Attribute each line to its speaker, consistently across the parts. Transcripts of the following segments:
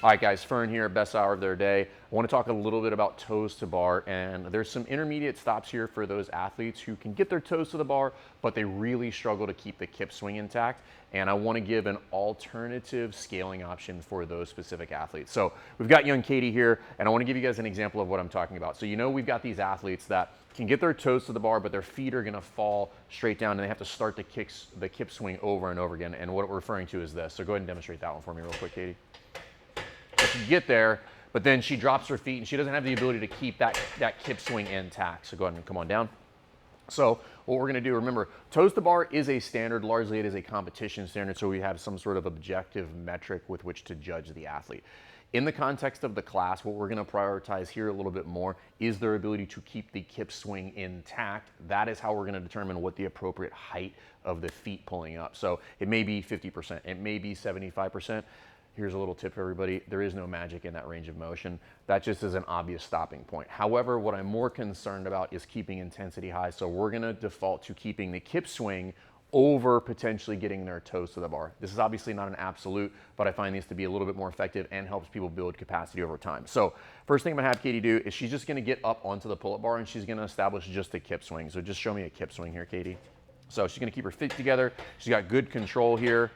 Speaker 1: All right, guys, Fern here, best hour of their day. I want to talk a little bit about toes to bar, and there's some intermediate stops here for those athletes who can get their toes to the bar, but they really struggle to keep the kip swing intact. And I want to give an alternative scaling option for those specific athletes. So we've got young Katie here, and I want to give you guys an example of what I'm talking about. So we've got these athletes that can get their toes to the bar, but their feet are going to fall straight down, and they have to start the kip swing over and over again. And what we're referring to is this. So go ahead and demonstrate that one for me real quick, Katie. She get there, but then she drops her feet and she doesn't have the ability to keep that kip swing intact. So go ahead and come on down. So what we're gonna do, remember, toes to bar is a standard, largely it is a competition standard, so we have some sort of objective metric with which to judge the athlete. In the context of the class, what we're gonna prioritize here a little bit more is their ability to keep the kip swing intact. That is how we're gonna determine what the appropriate height of the feet pulling up. So it may be 50%, it may be 75%. Here's a little tip for everybody. There is no magic in that range of motion. That just is an obvious stopping point. However, what I'm more concerned about is keeping intensity high. So we're gonna default to keeping the kip swing over potentially getting their toes to the bar. This is obviously not an absolute, but I find these to be a little bit more effective and helps people build capacity over time. So first thing I'm gonna have Katie do is she's just gonna get up onto the pull-up bar and she's gonna establish just a kip swing. So just show me a kip swing here, Katie. So she's gonna keep her feet together. She's got good control here.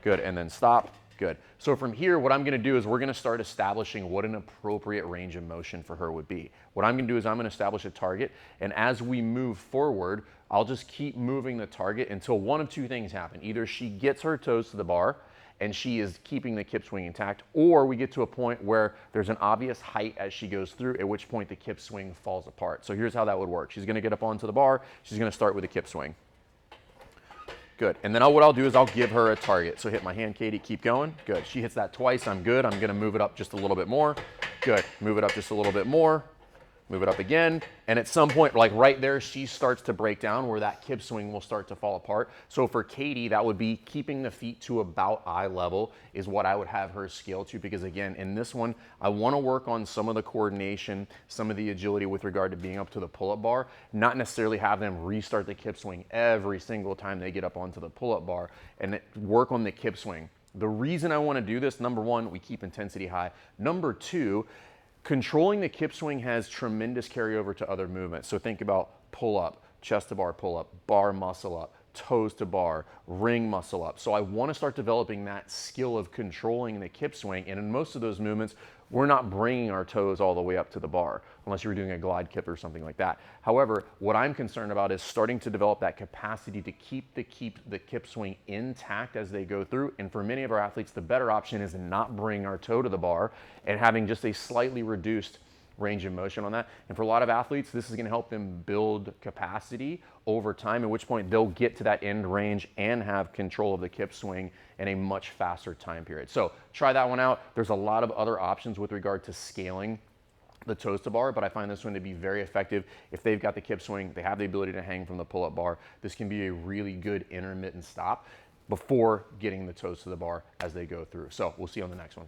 Speaker 1: Good, and then stop. Good. So from here, what I'm gonna do is we're gonna start establishing what an appropriate range of motion for her would be. What I'm gonna do is I'm gonna establish a target, and as we move forward, I'll just keep moving the target until one of two things happen. Either she gets her toes to the bar, and she is keeping the kip swing intact, or we get to a point where there's an obvious height as she goes through, at which point the kip swing falls apart. So here's how that would work. She's gonna get up onto the bar, she's gonna start with a kip swing. Good, and then what I'll do is I'll give her a target. So hit my hand, Katie, keep going. Good, she hits that twice, I'm good. I'm gonna move it up just a little bit more. Good, move it up just a little bit more. Move it up again, and at some point, like right there, she starts to break down where that kip swing will start to fall apart. So for Katie, that would be keeping the feet to about eye level is what I would have her scale to, because again, in this one, I wanna work on some of the coordination, some of the agility with regard to being up to the pull-up bar, not necessarily have them restart the kip swing every single time they get up onto the pull-up bar, and work on the kip swing. The reason I wanna do this, number one, we keep intensity high. Number two, controlling the kip swing has tremendous carryover to other movements. So think about pull up, chest to bar muscle up, toes to bar, ring muscle up. So I want to start developing that skill of controlling the kip swing. And in most of those movements, we're not bringing our toes all the way up to the bar, unless you're doing a glide kip or something like that. However, what I'm concerned about is starting to develop that capacity to keep the kip swing intact as they go through. And for many of our athletes, the better option is not bring our toe to the bar and having just a slightly reduced range of motion on that. And for a lot of athletes, this is gonna help them build capacity over time, at which point they'll get to that end range and have control of the kip swing in a much faster time period. So try that one out. There's a lot of other options with regard to scaling the toes to bar, but I find this one to be very effective. If they've got the kip swing, they have the ability to hang from the pull-up bar, this can be a really good intermittent stop before getting the toes to the bar as they go through. So we'll see you on the next one.